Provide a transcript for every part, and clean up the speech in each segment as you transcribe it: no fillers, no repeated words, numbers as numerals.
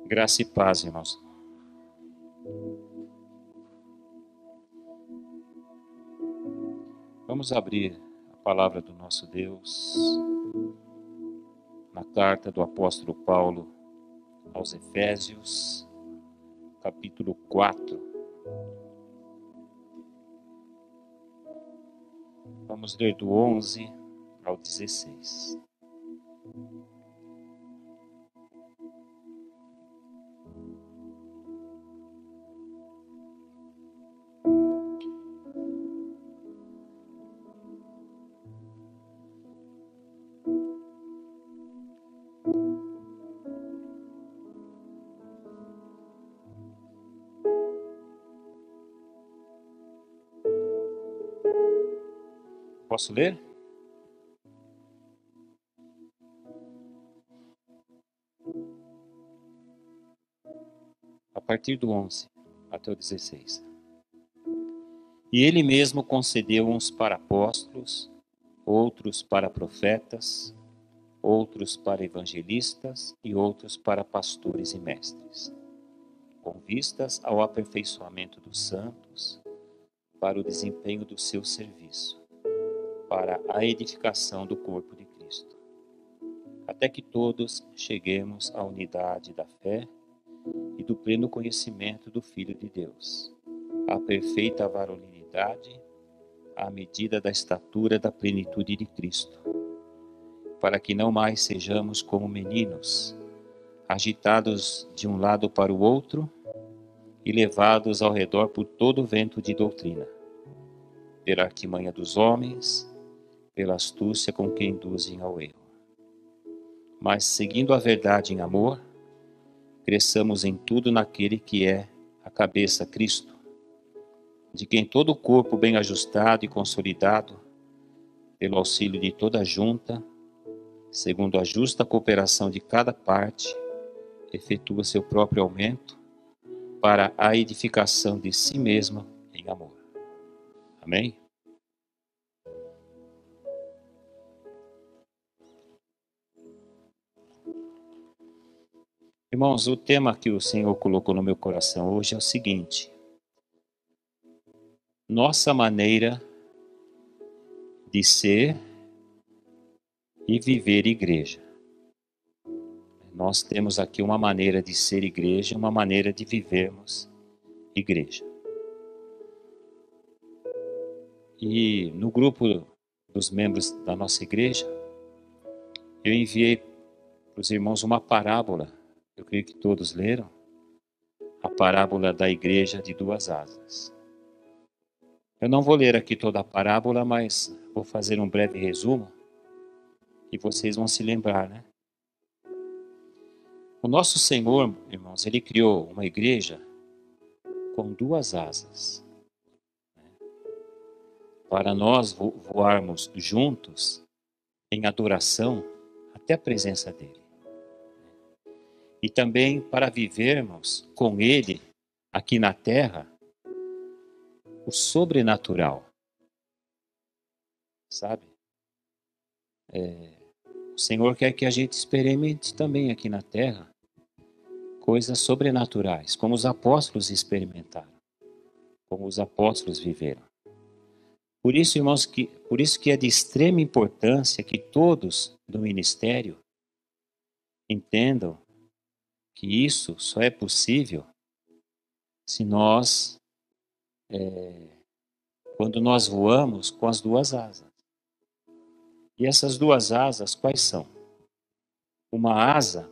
Graça e paz, irmãos. Vamos abrir a palavra do nosso Deus na carta do apóstolo Paulo aos Efésios, capítulo 4. Vamos ler do 11 ao 16. Posso ler? A partir do 11 até o 16. E ele mesmo concedeu uns para apóstolos, outros para profetas, outros para evangelistas e outros para pastores e mestres, com vistas ao aperfeiçoamento dos santos, para o desempenho do seu serviço, para a edificação do corpo de Cristo, até que todos cheguemos à unidade da fé e do pleno conhecimento do Filho de Deus, à perfeita varonilidade, à medida da estatura da plenitude de Cristo, para que não mais sejamos como meninos, agitados de um lado para o outro e levados ao redor por todo o vento de doutrina, pela artimanha dos homens, pela astúcia com que induzem ao erro. Mas, seguindo a verdade em amor, cresçamos em tudo naquele que é a cabeça, Cristo, de quem todo o corpo bem ajustado e consolidado, pelo auxílio de toda a junta, segundo a justa cooperação de cada parte, efetua seu próprio aumento para a edificação de si mesmo em amor. Amém? Irmãos, o tema que o Senhor colocou no meu coração hoje é o seguinte: nossa maneira de ser e viver igreja. Nós temos aqui uma maneira de ser igreja, uma maneira de vivermos igreja. E no grupo dos membros da nossa igreja, eu enviei para os irmãos uma parábola, eu creio que todos leram, a parábola da igreja de duas asas. Eu não vou ler aqui toda a parábola, mas vou fazer um breve resumo e vocês vão se lembrar, né? O nosso Senhor, irmãos, Ele criou uma igreja com duas asas, para nós voarmos juntos em adoração até a presença dEle. E também para vivermos com Ele aqui na terra o sobrenatural. Sabe? O Senhor quer que a gente experimente também aqui na terra coisas sobrenaturais, como os apóstolos experimentaram, como os apóstolos viveram. Por isso, irmãos, por isso que é de extrema importância que todos do ministério entendam que isso só é possível se nós, quando nós voamos com as duas asas. E essas duas asas, quais são? Uma asa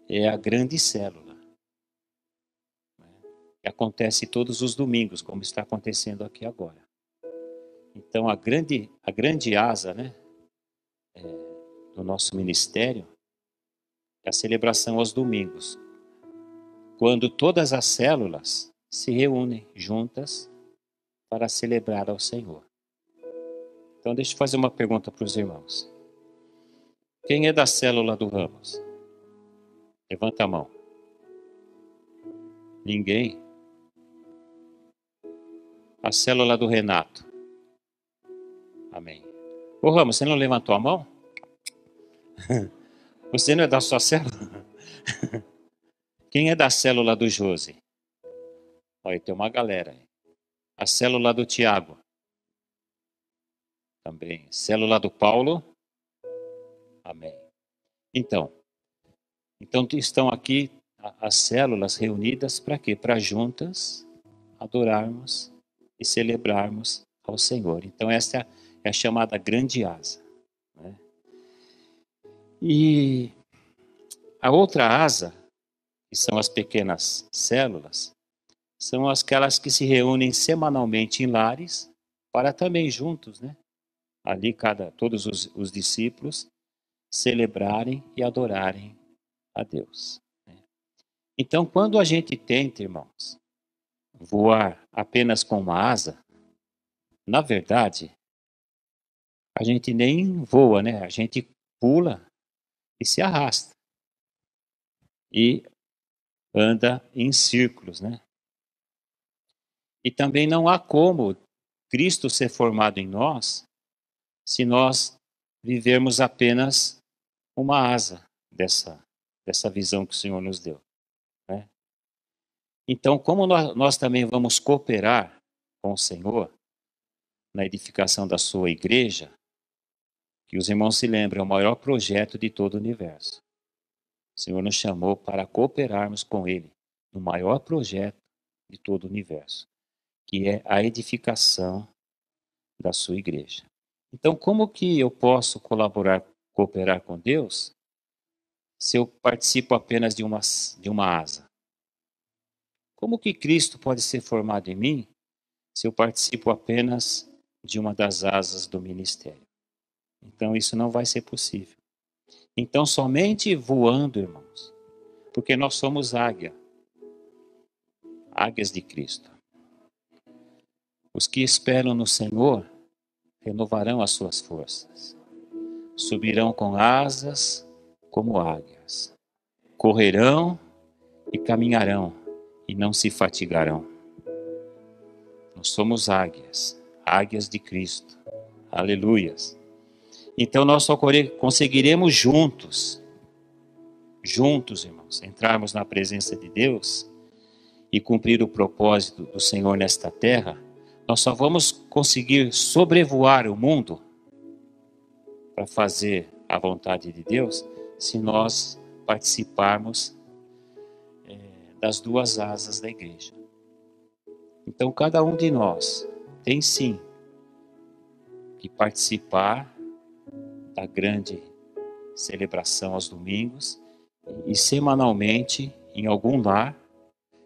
é a grande célula, que acontece todos os domingos, como está acontecendo aqui agora. Então, a grande asa, né, do nosso ministério é a celebração aos domingos, quando todas as células se reúnem juntas para celebrar ao Senhor. Então, deixa eu fazer uma pergunta para os irmãos. Quem é da célula do Ramos? Levanta a mão. Ninguém? A célula do Renato? Amém. Ô Ramos, você não levantou a mão? Você não é da sua célula? Quem é da célula do Josi? Olha, tem uma galera aí. A célula do Tiago. Também. Célula do Paulo. Amém. Então estão aqui as células reunidas para quê? Para juntas adorarmos e celebrarmos ao Senhor. Então essa é a chamada grande asa, né? E a outra asa, que são as pequenas células, são aquelas que se reúnem semanalmente em lares para também juntos, né? Ali todos os discípulos celebrarem e adorarem a Deus, né? Então, quando a gente tenta, irmãos, voar apenas com uma asa, na verdade, a gente nem voa, né? A gente pula e se arrasta e anda em círculos, né? E também não há como Cristo ser formado em nós se nós vivermos apenas uma asa dessa visão que o Senhor nos deu, né? Então, como nós também vamos cooperar com o Senhor na edificação da sua igreja, que os irmãos se lembram, é o maior projeto de todo o universo. O Senhor nos chamou para cooperarmos com Ele no maior projeto de todo o universo, que é a edificação da sua igreja. Então, como que eu posso cooperar com Deus, se eu participo apenas de uma asa? Como que Cristo pode ser formado em mim, se eu participo apenas de uma das asas do ministério? Então, isso não vai ser possível. Então, somente voando, irmãos, porque nós somos águias de Cristo. Os que esperam no Senhor renovarão as suas forças, subirão com asas como águias, correrão e caminharão e não se fatigarão. Nós somos águias de Cristo. Aleluias. Então nós só conseguiremos juntos, irmãos, entrarmos na presença de Deus e cumprir o propósito do Senhor nesta terra. Nós só vamos conseguir sobrevoar o mundo para fazer a vontade de Deus se nós participarmos das duas asas da igreja. Então cada um de nós tem sim que participar da grande celebração aos domingos e semanalmente em algum lar,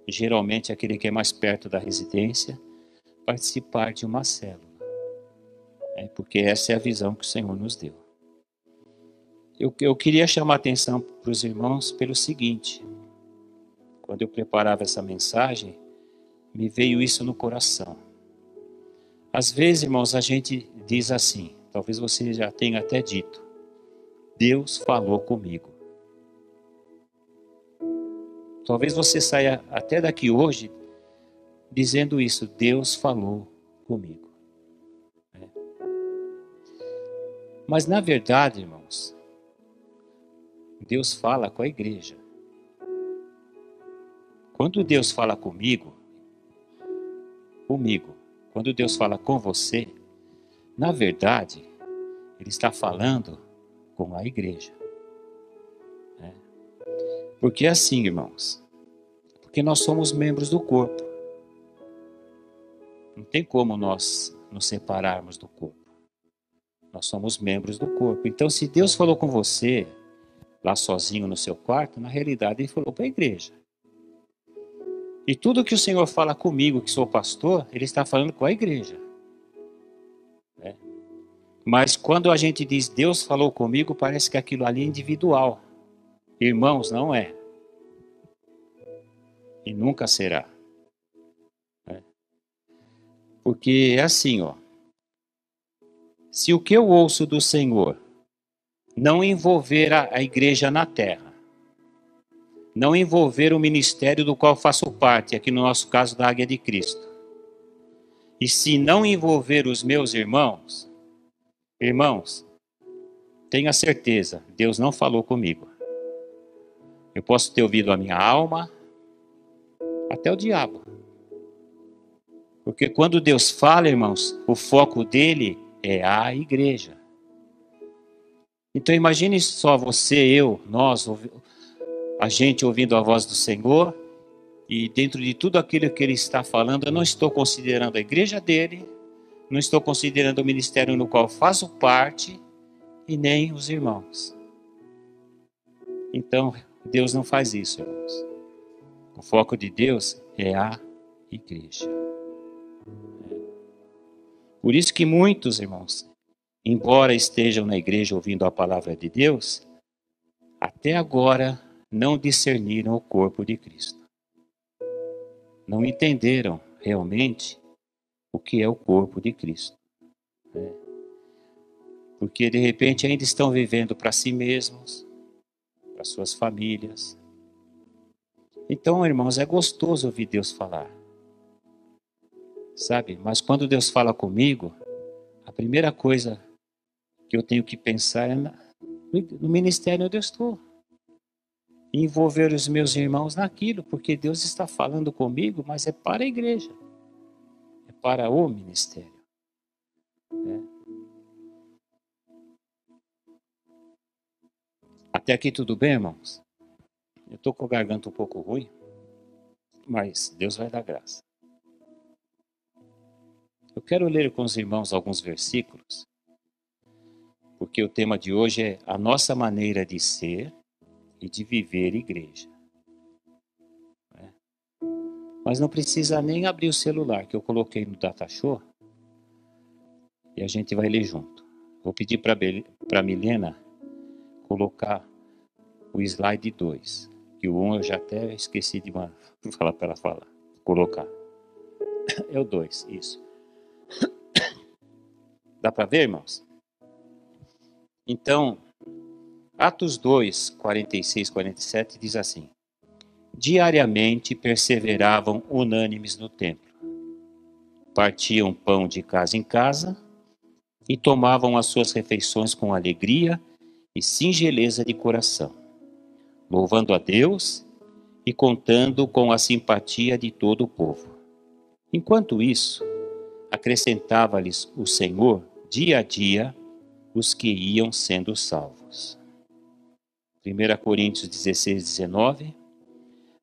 geralmente aquele que é mais perto da residência, participar de uma célula, porque essa é a visão que o Senhor nos deu. Eu queria chamar a atenção para os irmãos pelo seguinte: quando eu preparava essa mensagem, me veio isso no coração. Às vezes, irmãos, a gente diz assim, talvez você já tenha até dito: Deus falou comigo. Talvez você saia até daqui hoje dizendo isso: Deus falou comigo. Mas na verdade, irmãos, Deus fala com a igreja. Quando Deus fala comigo, quando Deus fala com você, na verdade, Ele está falando com a igreja. Porque é assim, irmãos, porque nós somos membros do corpo. Não tem como nós nos separarmos do corpo. Nós somos membros do corpo. Então, se Deus falou com você, lá sozinho no seu quarto, na realidade Ele falou para a igreja. E tudo que o Senhor fala comigo, que sou pastor, Ele está falando com a igreja. Mas quando a gente diz Deus falou comigo, parece que aquilo ali é individual. Irmãos, não é. E nunca será. Porque é assim, ó. Se o que eu ouço do Senhor não envolver a igreja na terra, não envolver o ministério do qual faço parte, aqui no nosso caso da Águia de Cristo, e se não envolver os meus irmãos, tenha certeza, Deus não falou comigo. Eu posso ter ouvido a minha alma, Até o diabo. Porque quando Deus fala, irmãos, o foco dele é a igreja. Então imagine só você, eu, nós, a gente ouvindo a voz do Senhor, e dentro de tudo aquilo que ele está falando, eu não estou considerando a igreja dele, não estou considerando o ministério no qual faço parte, e nem os irmãos. Então, Deus não faz isso, irmãos. O foco de Deus é a igreja. Por isso que muitos, irmãos, embora estejam na igreja ouvindo a palavra de Deus, até agora não discerniram o corpo de Cristo. Não entenderam realmente o que é o corpo de Cristo. Porque de repente ainda estão vivendo para si mesmos, para suas famílias. Então, irmãos, é gostoso ouvir Deus falar. Sabe? Mas quando Deus fala comigo, a primeira coisa que eu tenho que pensar é no ministério onde eu estou. Envolver os meus irmãos naquilo, porque Deus está falando comigo, mas é para a igreja. É para o ministério. Até aqui tudo bem, irmãos? Eu estou com a garganta um pouco ruim, mas Deus vai dar graça. Eu quero ler com os irmãos alguns versículos, porque o tema de hoje é a nossa maneira de ser e de viver igreja. Mas não precisa nem abrir o celular, que eu coloquei no Datashow, e a gente vai ler junto. Vou pedir para a Milena colocar o slide 2, que o 1 eu já até esqueci de falar para ela falar, colocar. É o 2, isso. Dá para ver, irmãos? Então, Atos 2, 46, 47 diz assim: diariamente perseveravam unânimes no templo, partiam pão de casa em casa e tomavam as suas refeições com alegria e singeleza de coração, louvando a Deus e contando com a simpatia de todo o povo. Enquanto isso, acrescentava-lhes o Senhor dia a dia os que iam sendo salvos. 1 Coríntios 16, 19.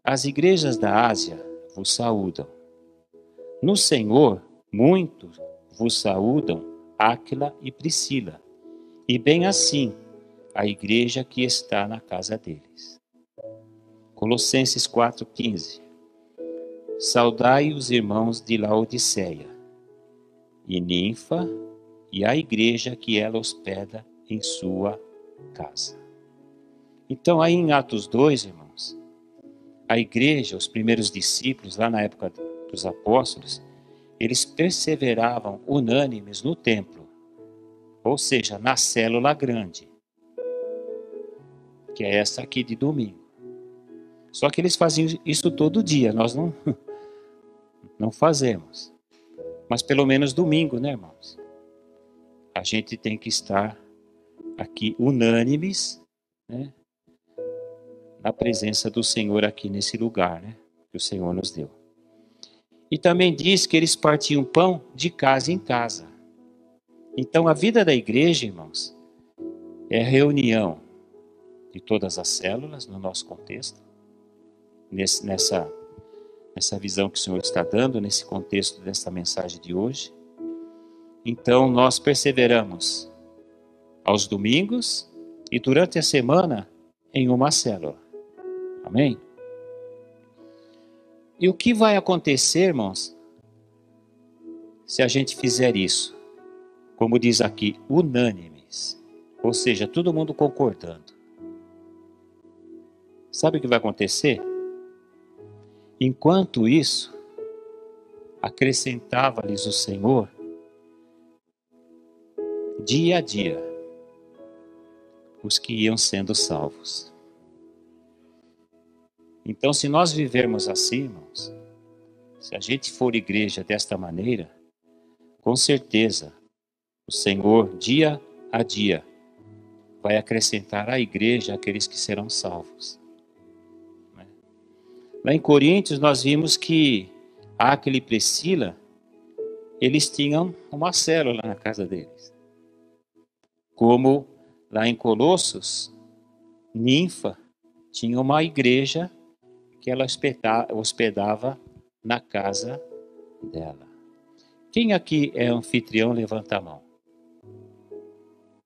As igrejas da Ásia vos saúdam. No Senhor, muitos vos saúdam, Áquila e Priscila, e bem assim a igreja que está na casa deles. Colossenses 4,15. Saudai os irmãos de Laodiceia, e Ninfa, e a igreja que ela hospeda em sua casa. Então, aí em Atos 2, irmãos, a igreja, os primeiros discípulos, lá na época dos apóstolos, eles perseveravam unânimes no templo, ou seja, na célula grande, que é essa aqui de domingo. Só que eles faziam isso todo dia, nós não fazemos. Mas pelo menos domingo, né, irmãos? A gente tem que estar aqui unânimes, né, na presença do Senhor aqui nesse lugar, né, que o Senhor nos deu. E também diz que eles partiam pão de casa em casa. Então a vida da igreja, irmãos, é a reunião de todas as células no nosso contexto, nessa visão que o Senhor está dando, nesse contexto dessa mensagem de hoje. Então nós perseveramos aos domingos e durante a semana em uma célula. Amém? E o que vai acontecer, irmãos, se a gente fizer isso? Como diz aqui, unânimes. Ou seja, todo mundo concordando. Sabe o que vai acontecer? Enquanto isso, acrescentava-lhes o Senhor, dia a dia, os que iam sendo salvos. Então, se nós vivermos assim, irmãos, se a gente for igreja desta maneira, com certeza, o Senhor, dia a dia, vai acrescentar à igreja aqueles que serão salvos. Lá em Coríntios nós vimos que Áquila e Priscila, eles tinham uma célula na casa deles. Como lá em Colossos, Ninfa tinha uma igreja que ela hospedava na casa dela. Quem aqui é anfitrião, levanta a mão.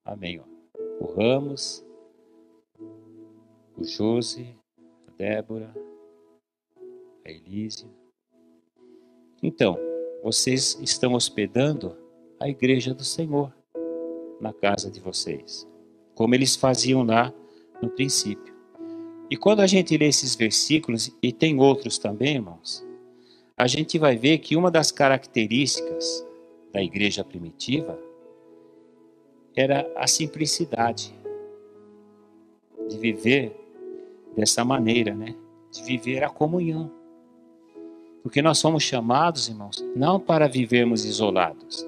Amém. O Ramos, o Josi, a Débora, a Elísia. Então, vocês estão hospedando a igreja do Senhor na casa de vocês, como eles faziam lá no princípio. E quando a gente lê esses versículos, e tem outros também, irmãos, a gente vai ver que uma das características da igreja primitiva era a simplicidade de viver dessa maneira, né? De viver a comunhão. Porque nós somos chamados, irmãos, não para vivermos isolados,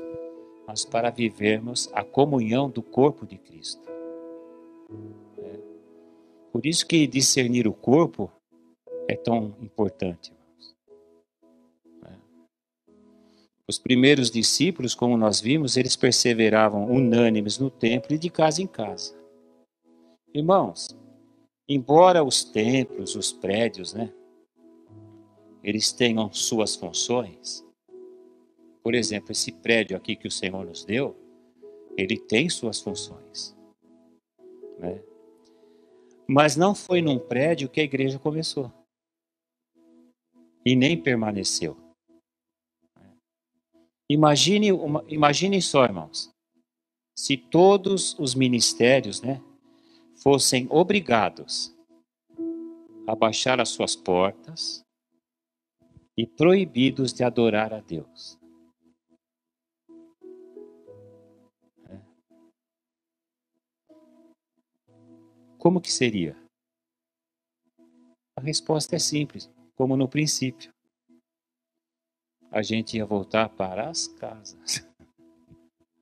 mas para vivermos a comunhão do corpo de Cristo. Por isso que discernir o corpo é tão importante, irmãos. Os primeiros discípulos, como nós vimos, eles perseveravam unânimes no templo e de casa em casa. Irmãos, embora os templos, os prédios, né, eles tenham suas funções. Por exemplo, esse prédio aqui que o Senhor nos deu, ele tem suas funções, né? Mas não foi num prédio que a igreja começou. E nem permaneceu. Imagine só, irmãos, se todos os ministérios, né, fossem obrigados a baixar as suas portas e proibidos de adorar a Deus. Como que seria? A resposta é simples, como no princípio. A gente ia voltar para as casas,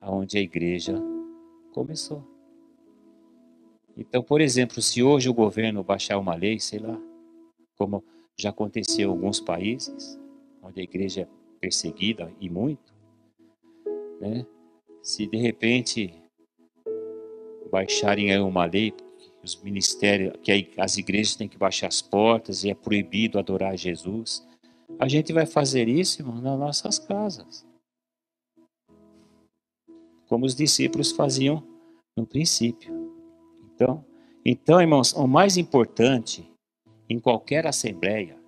aonde a igreja começou. Então, por exemplo, se hoje o governo baixar uma lei, sei lá, como já aconteceu em alguns países, onde a igreja é perseguida e muito, né? Se de repente baixarem aí uma lei, que os ministérios, que as igrejas têm que baixar as portas e é proibido adorar Jesus, a gente vai fazer isso, irmão, nas nossas casas. Como os discípulos faziam no princípio. Então, irmãos, o mais importante em qualquer assembleia,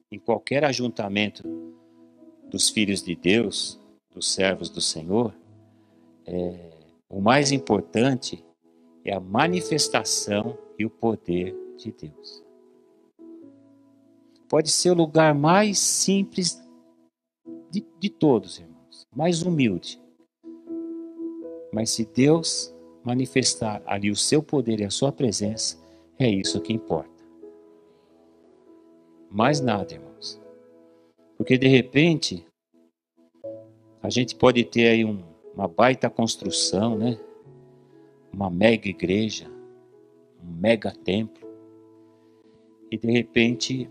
em qualquer ajuntamento dos filhos de Deus, dos servos do Senhor, o mais importante é a manifestação e o poder de Deus. Pode ser o lugar mais simples de todos, irmãos, mais humilde. Mas se Deus manifestar ali o seu poder e a sua presença, é isso que importa. Mais nada, irmãos. Porque de repente, a gente pode ter aí uma baita construção, né? Uma mega igreja, um mega templo. E de repente,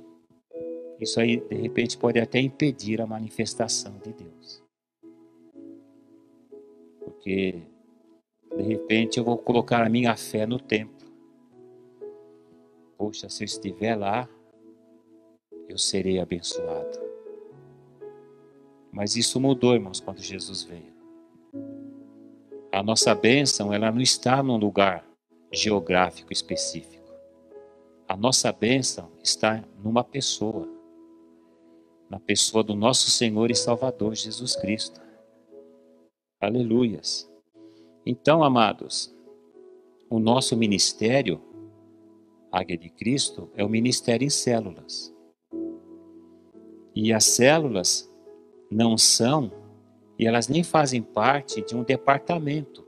isso aí de repente pode até impedir a manifestação de Deus. Porque de repente eu vou colocar a minha fé no templo. Poxa, se eu estiver lá, eu serei abençoado. Mas isso mudou, irmãos, quando Jesus veio. A nossa bênção, ela não está num lugar geográfico específico. A nossa bênção está numa pessoa. Na pessoa do nosso Senhor e Salvador, Jesus Cristo. Aleluias. Então, amados, o nosso ministério, Águia de Cristo, é o ministério em células. E as células não são, e elas nem fazem parte de um departamento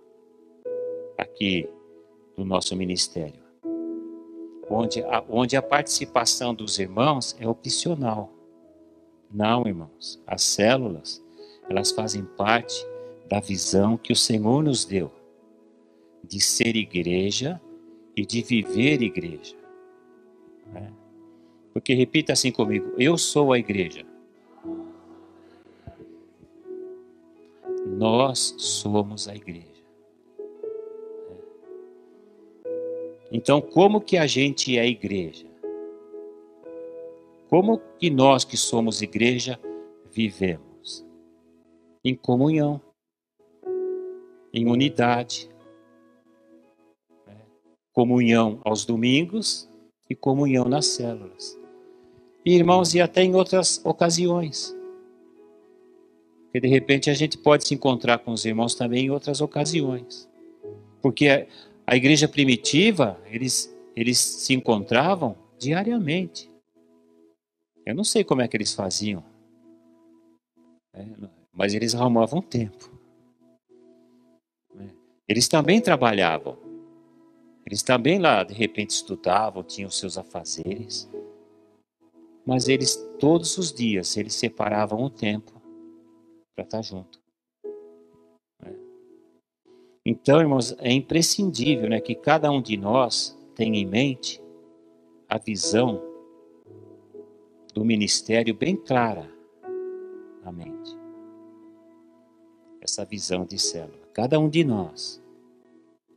aqui do nosso ministério, onde a participação dos irmãos é opcional. Não, irmãos, as células, elas fazem parte da visão que o Senhor nos deu, de ser igreja e de viver igreja. Né? Porque repita assim comigo: eu sou a igreja. Nós somos a igreja. Então, como que a gente é a igreja? Como que nós que somos igreja vivemos? Em comunhão, em unidade, comunhão aos domingos e comunhão nas células. E, irmãos, e até em outras ocasiões. Porque de repente a gente pode se encontrar com os irmãos também em outras ocasiões. Porque a igreja primitiva, eles se encontravam diariamente. Eu não sei como é que eles faziam, mas eles arrumavam tempo. Eles também trabalhavam. Eles também lá, de repente, estudavam, tinham seus afazeres. Mas eles, todos os dias, eles separavam o tempo para estar junto. Então, irmãos, é imprescindível, né, que cada um de nós tenha em mente a visão do ministério bem clara na mente. Essa visão de célula. Cada um de nós.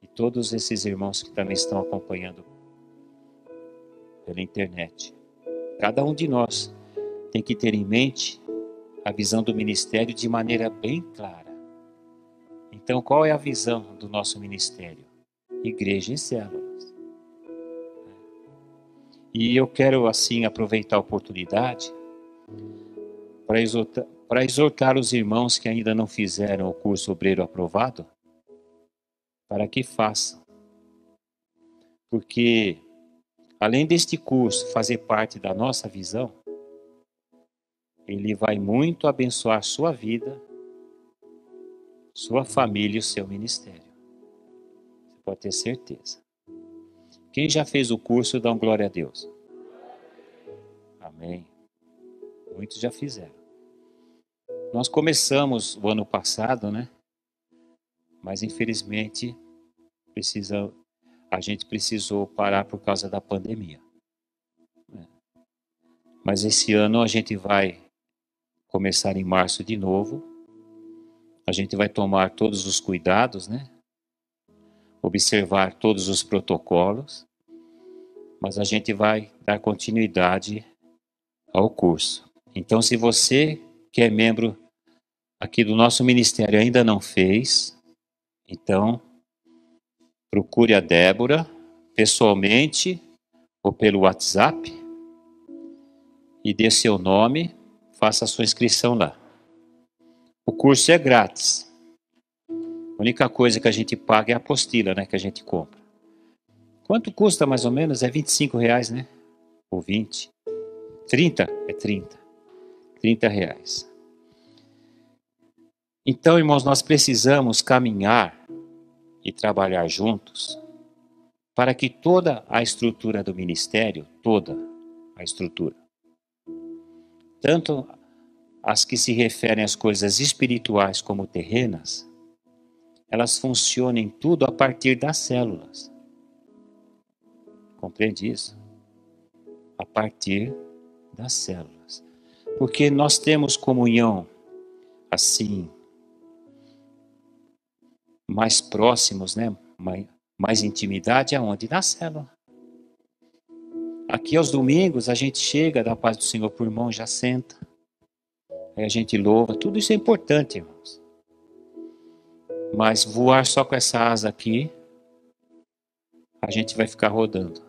E todos esses irmãos que também estão acompanhando pela internet. Cada um de nós tem que ter em mente a visão do ministério de maneira bem clara. Então, qual é a visão do nosso ministério? Igreja em células. E eu quero, assim, aproveitar a oportunidade para exortar os irmãos que ainda não fizeram o curso Obreiro Aprovado, para que façam. Porque, além deste curso fazer parte da nossa visão, ele vai muito abençoar sua vida, sua família e o seu ministério. Você pode ter certeza. Quem já fez o curso, dá glória a Deus. Amém. Muitos já fizeram. Nós começamos o ano passado, né? Mas infelizmente a gente precisou parar por causa da pandemia. Mas esse ano a gente vai começar em março de novo. A gente vai tomar todos os cuidados, né? Observar todos os protocolos. Mas a gente vai dar continuidade ao curso. Então, se você que é membro aqui do nosso ministério ainda não fez, então procure a Débora pessoalmente ou pelo WhatsApp e dê seu nome, faça a sua inscrição lá. O curso é grátis. A única coisa que a gente paga é a apostila, né, que a gente compra. Quanto custa mais ou menos? É R$25, né? Ou 20? 30? É 30. R$30. Então, irmãos, nós precisamos caminhar e trabalhar juntos para que toda a estrutura do ministério, toda a estrutura, tanto as que se referem às coisas espirituais como terrenas, elas funcionem tudo a partir das células. Compreende isso? A partir das células. Porque nós temos comunhão, assim, mais próximos, né? Mais intimidade aonde? Na célula. Aqui aos domingos a gente chega, dá a paz do Senhor pro irmão, já senta. Aí a gente louva, tudo isso é importante, irmãos. Mas voar só com essa asa aqui, a gente vai ficar rodando.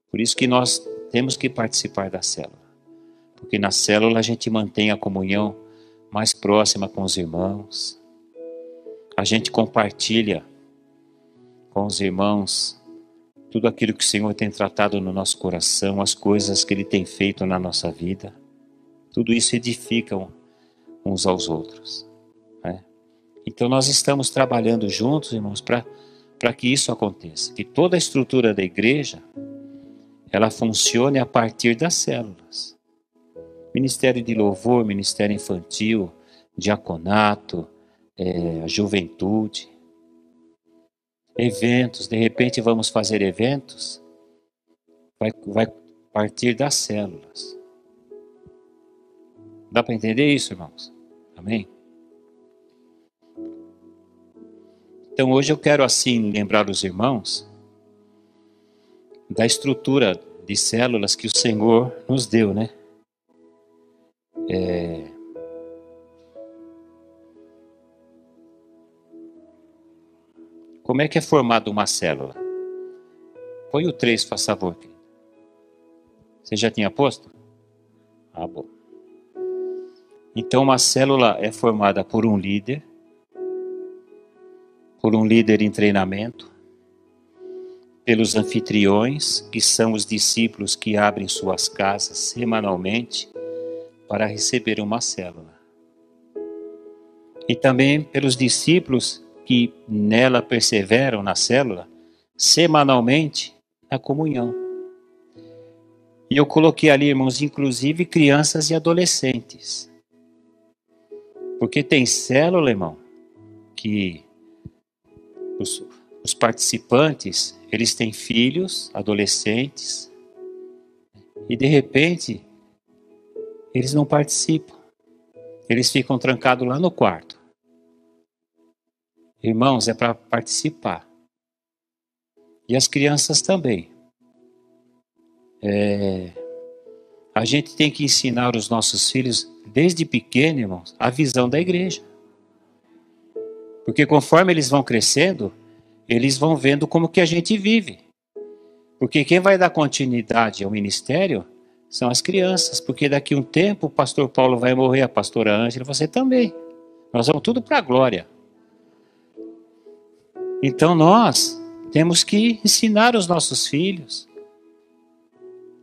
Por isso que nós temos que participar da célula. Porque na célula a gente mantém a comunhão mais próxima com os irmãos. A gente compartilha com os irmãos tudo aquilo que o Senhor tem tratado no nosso coração, as coisas que Ele tem feito na nossa vida. Tudo isso edifica uns aos outros. Né? Então nós estamos trabalhando juntos, irmãos, para que isso aconteça. Que toda a estrutura da igreja, ela funcione a partir das células. Ministério de louvor, ministério infantil, diaconato, a juventude, eventos, de repente vamos fazer eventos, vai a partir das células. Dá para entender isso, irmãos? Amém? Então hoje eu quero assim lembrar os irmãos da estrutura de células que o Senhor nos deu, né? Como é que é formada uma célula? Põe o 3, por favor. Você já tinha posto? Ah, bom. Então uma célula é formada por um líder em treinamento, pelos anfitriões, que são os discípulos que abrem suas casas semanalmente para receber uma célula. E também pelos discípulos que nela perseveram na célula, semanalmente na comunhão. E eu coloquei ali, irmãos, inclusive crianças e adolescentes. Porque tem célula, irmão, que os participantes, eles têm filhos, adolescentes, e de repente, eles não participam. Eles ficam trancados lá no quarto. Irmãos, é para participar. E as crianças também. A gente tem que ensinar os nossos filhos, desde pequeno, irmãos, a visão da igreja. Porque conforme eles vão crescendo, eles vão vendo como que a gente vive. Porque quem vai dar continuidade ao ministério são as crianças. Porque daqui a um tempo o pastor Paulo vai morrer, a pastora Ângela, você também. Nós vamos tudo para a glória. Então nós temos que ensinar os nossos filhos,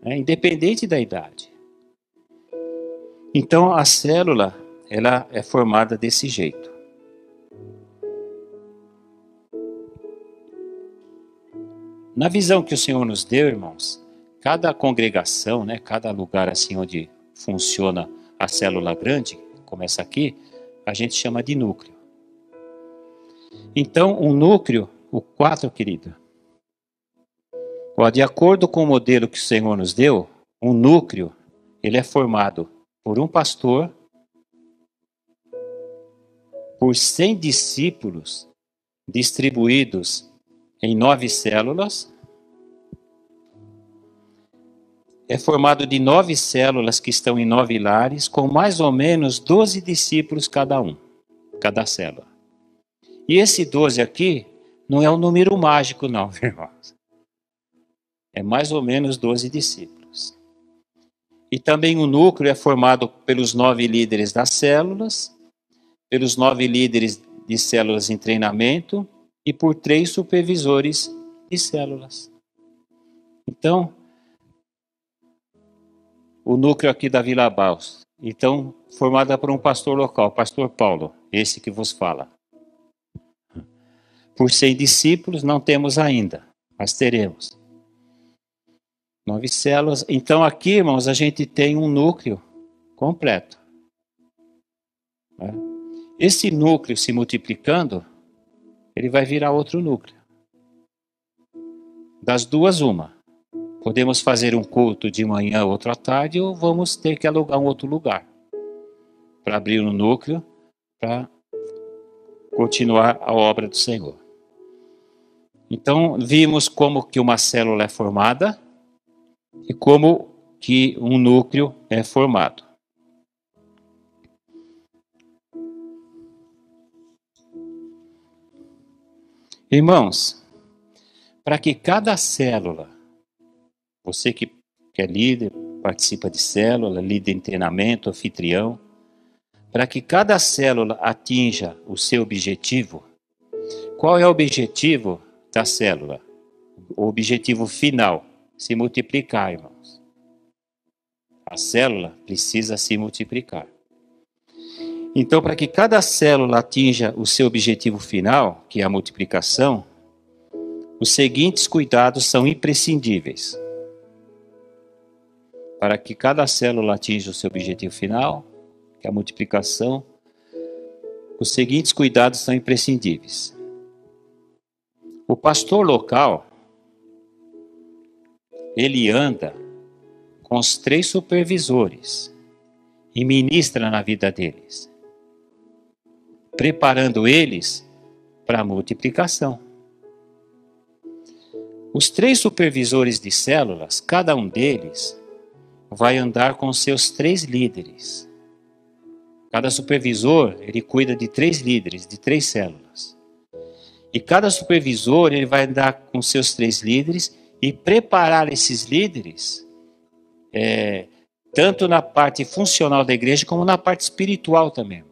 independente da idade. Então a célula, ela é formada desse jeito. Na visão que o Senhor nos deu, irmãos, cada congregação, cada lugar assim onde funciona a célula grande, como essa aqui, a gente chama de núcleo. Então, um núcleo, o 4, querido, de acordo com o modelo que o Senhor nos deu, um núcleo, ele é formado por um pastor, por 100 discípulos distribuídos em 9 células. É formado de 9 células que estão em 9 lares, com mais ou menos 12 discípulos cada célula. E esse 12 aqui não é um número mágico, não, irmãos. É mais ou menos 12 discípulos. E também o núcleo é formado pelos 9 líderes das células, pelos 9 líderes de células em treinamento e por 3 supervisores de células. Então, o núcleo aqui da Vila Baus, então, formada por um pastor local, pastor Paulo, esse que vos fala. Por 100 discípulos, não temos ainda, mas teremos. 9 células. Então aqui, irmãos, a gente tem um núcleo completo. Esse núcleo se multiplicando, ele vai virar outro núcleo. Das duas, uma. Podemos fazer um culto de manhã, outro à tarde, ou vamos ter que alugar um outro lugar para abrir um núcleo, para continuar a obra do Senhor. Então, vimos como que uma célula é formada e como que um núcleo é formado. Irmãos, para que cada célula, você que é líder, participa de célula, líder em treinamento, anfitrião, para que cada célula atinja o seu objetivo, qual é o objetivo da célula? O objetivo final, se multiplicar, irmãos. A célula precisa se multiplicar. Então, para que cada célula atinja o seu objetivo final, que é a multiplicação, os seguintes cuidados são imprescindíveis. Para que cada célula atinja o seu objetivo final, que é a multiplicação, os seguintes cuidados são imprescindíveis. O pastor local, ele anda com os 3 supervisores e ministra na vida deles, preparando eles para a multiplicação. Os 3 supervisores de células, cada um deles vai andar com seus 3 líderes. Cada supervisor, ele cuida de 3 líderes, de 3 células. E cada supervisor, ele vai andar com seus 3 líderes e preparar esses líderes, tanto na parte funcional da igreja, como na parte espiritual também.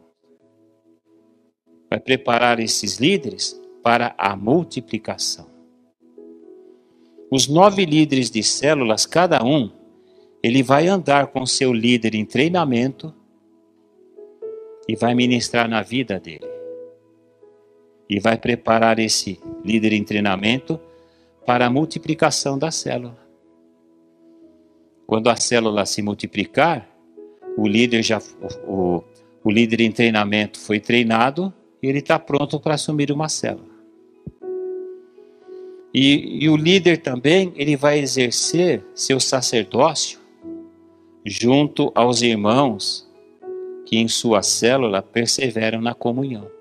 Vai preparar esses líderes para a multiplicação. Os 9 líderes de células, cada um, ele vai andar com seu líder em treinamento e vai ministrar na vida dele. E vai preparar esse líder em treinamento para a multiplicação da célula. Quando a célula se multiplicar, o líder em treinamento foi treinado e ele está pronto para assumir uma célula. E o líder também, ele vai exercer seu sacerdócio junto aos irmãos que em sua célula perseveram na comunhão.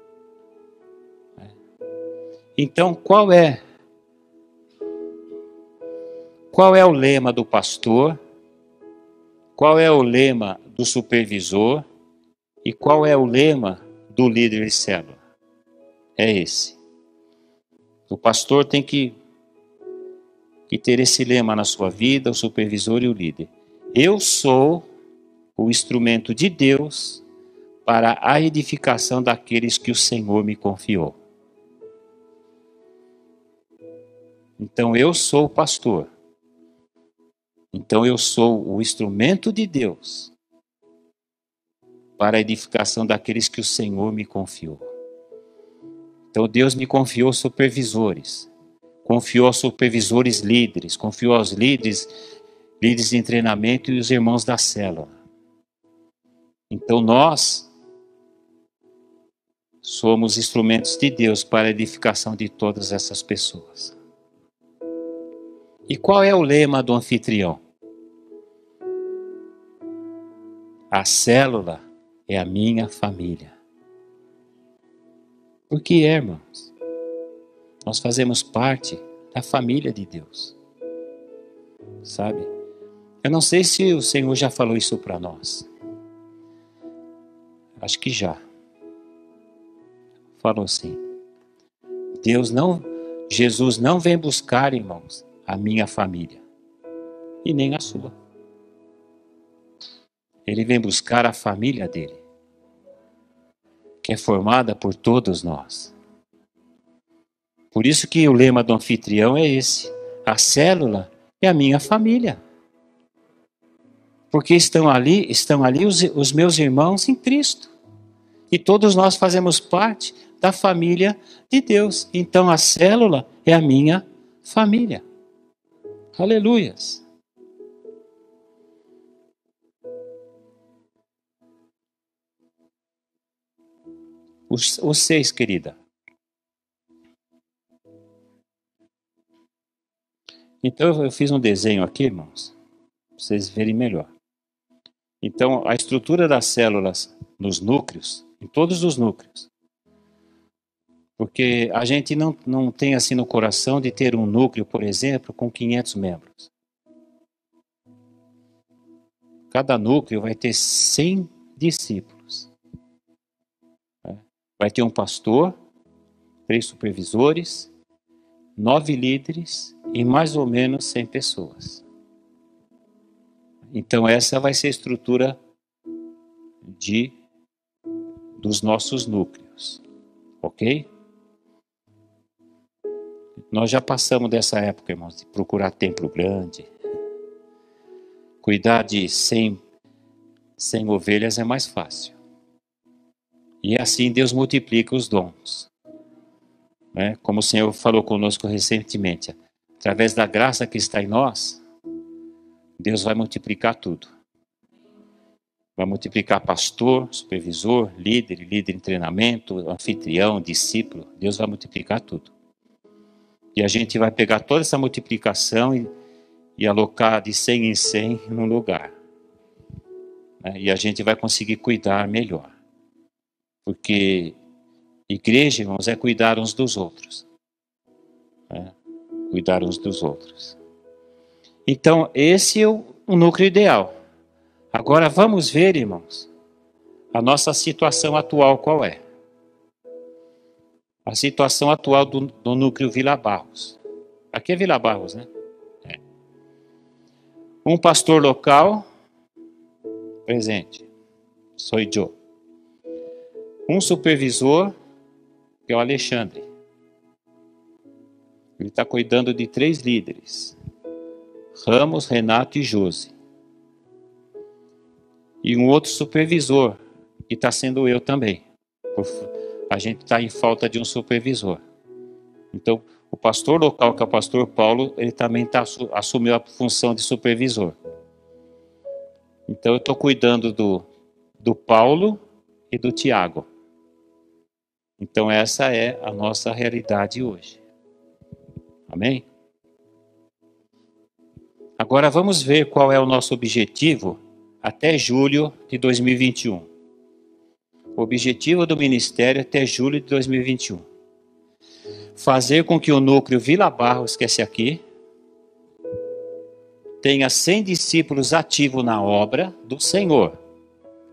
Então, qual é o lema do pastor? Qual é o lema do supervisor? E qual é o lema do líder de célula? É esse. O pastor tem que ter esse lema na sua vida, o supervisor e o líder. Eu sou o instrumento de Deus para a edificação daqueles que o Senhor me confiou. Então eu sou o pastor. Então eu sou o instrumento de Deus para a edificação daqueles que o Senhor me confiou. Então Deus me confiou supervisores, confiou aos supervisores líderes, confiou aos líderes em treinamento e os irmãos da célula. Então nós somos instrumentos de Deus para a edificação de todas essas pessoas. E qual é o lema do anfitrião? A célula é a minha família. Por que, irmãos? Nós fazemos parte da família de Deus. Sabe? Eu não sei se o Senhor já falou isso para nós. Acho que já. Falou assim. Jesus não vem buscar, irmãos, a minha família. E nem a sua. Ele vem buscar a família dele, que é formada por todos nós. Por isso que o lema do anfitrião é esse. A célula é a minha família. Porque estão ali os meus irmãos em Cristo. E todos nós fazemos parte da família de Deus. Então a célula é a minha família. Aleluias. Os 6, querida. Então eu fiz um desenho aqui, irmãos, para vocês verem melhor. Então a estrutura das células nos núcleos, em todos os núcleos. Porque a gente não tem assim no coração de ter um núcleo, por exemplo, com 500 membros. Cada núcleo vai ter 100 discípulos. Vai ter um pastor, 3 supervisores, 9 líderes e mais ou menos 100 pessoas. Então essa vai ser a estrutura dos nossos núcleos. Ok? Nós já passamos dessa época, irmãos, de procurar templo grande. Cuidar de 100 ovelhas é mais fácil. E assim Deus multiplica os dons. Né? Como o Senhor falou conosco recentemente, através da graça que está em nós, Deus vai multiplicar tudo. Vai multiplicar pastor, supervisor, líder em treinamento, anfitrião, discípulo. Deus vai multiplicar tudo. E a gente vai pegar toda essa multiplicação e alocar de 100 em 100 num lugar. Né? E a gente vai conseguir cuidar melhor. Porque igreja, irmãos, é cuidar uns dos outros. Né? Cuidar uns dos outros. Então, esse é o núcleo ideal. Agora vamos ver, irmãos, a nossa situação atual qual é. A situação atual do núcleo Vila Barros. Aqui é Vila Barros, né? É. Um pastor local, presente, sou eu. Um supervisor, que é o Alexandre. Ele está cuidando de 3 líderes. Ramos, Renato e Josi. E um outro supervisor, que está sendo eu também. A gente está em falta de um supervisor. Então, o pastor local, que é o pastor Paulo, ele também assumiu a função de supervisor. Então, eu estou cuidando do Paulo e do Tiago. Então, essa é a nossa realidade hoje. Amém? Agora, vamos ver qual é o nosso objetivo até julho de 2021. O objetivo do ministério até julho de 2021. Fazer com que o núcleo Vila Barros, que é esse aqui, tenha 100 discípulos ativos na obra do Senhor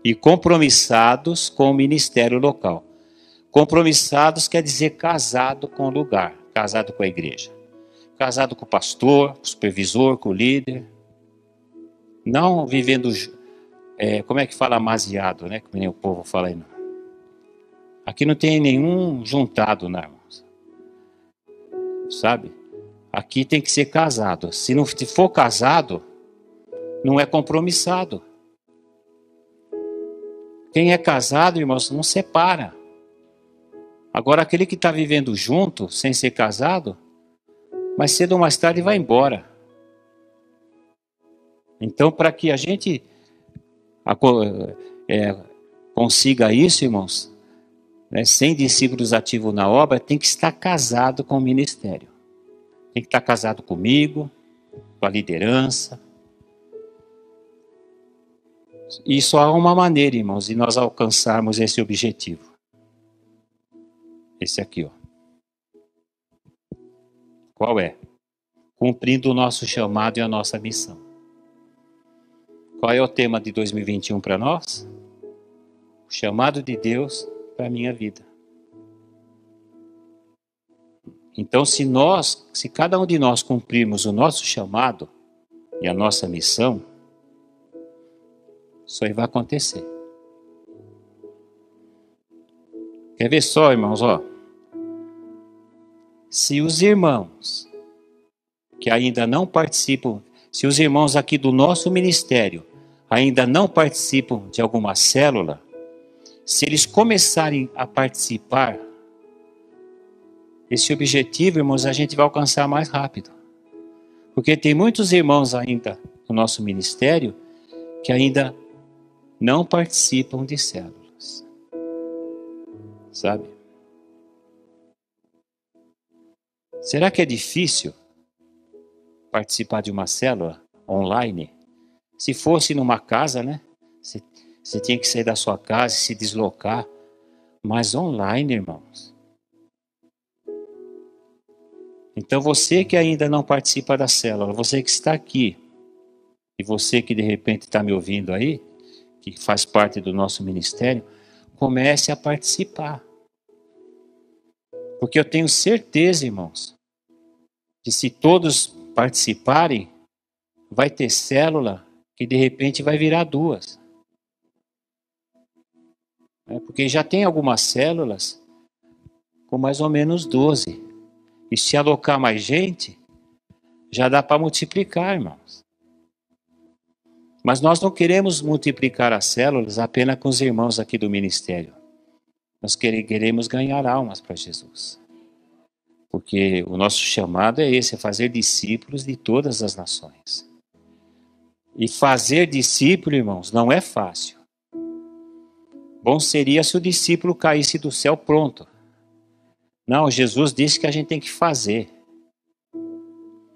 e compromissados com o ministério local. Compromissados quer dizer casado com o lugar, casado com a igreja. Casado com o pastor, com o supervisor, com o líder. Não vivendo, como é que fala, amaziado, né? Como nem o povo fala aí. Aqui não tem nenhum juntado, né, irmãos? Sabe? Aqui tem que ser casado. Se não for casado, não é compromissado. Quem é casado, irmãos, não separa. Agora, aquele que está vivendo junto, sem ser casado, mais cedo ou mais tarde vai embora. Então, para que a gente consiga isso, irmãos, né, 100 discípulos ativos na obra, tem que estar casado com o ministério. Tem que estar casado comigo, com a liderança. E só há uma maneira, irmãos, de nós alcançarmos esse objetivo. Esse aqui, ó. Qual é? Cumprindo o nosso chamado e a nossa missão. Qual é o tema de 2021 para nós? O chamado de Deus para a minha vida. Então, se cada um de nós cumprirmos o nosso chamado e a nossa missão, isso aí vai acontecer. Quer ver só, irmãos, ó? Se os irmãos que ainda não participam, se os irmãos aqui do nosso ministério ainda não participam de alguma célula, se eles começarem a participar, esse objetivo, irmãos, a gente vai alcançar mais rápido. Porque tem muitos irmãos ainda no nosso ministério que ainda não participam de células. Sabe? Será que é difícil participar de uma célula online? Se fosse numa casa, né? Você tinha que sair da sua casa e se deslocar. Mas online, irmãos. Então você que ainda não participa da célula, você que está aqui, e você que de repente está me ouvindo aí, que faz parte do nosso ministério, comece a participar. Porque eu tenho certeza, irmãos, que se todos participarem, vai ter célula que de repente vai virar 2. Porque já tem algumas células com mais ou menos 12. E se alocar mais gente, já dá para multiplicar, irmãos. Mas nós não queremos multiplicar as células apenas com os irmãos aqui do ministério. Nós queremos ganhar almas para Jesus. Porque o nosso chamado é esse, é fazer discípulos de todas as nações. E fazer discípulo, irmãos, não é fácil. Bom seria se o discípulo caísse do céu pronto. Não, Jesus disse que a gente tem que fazer.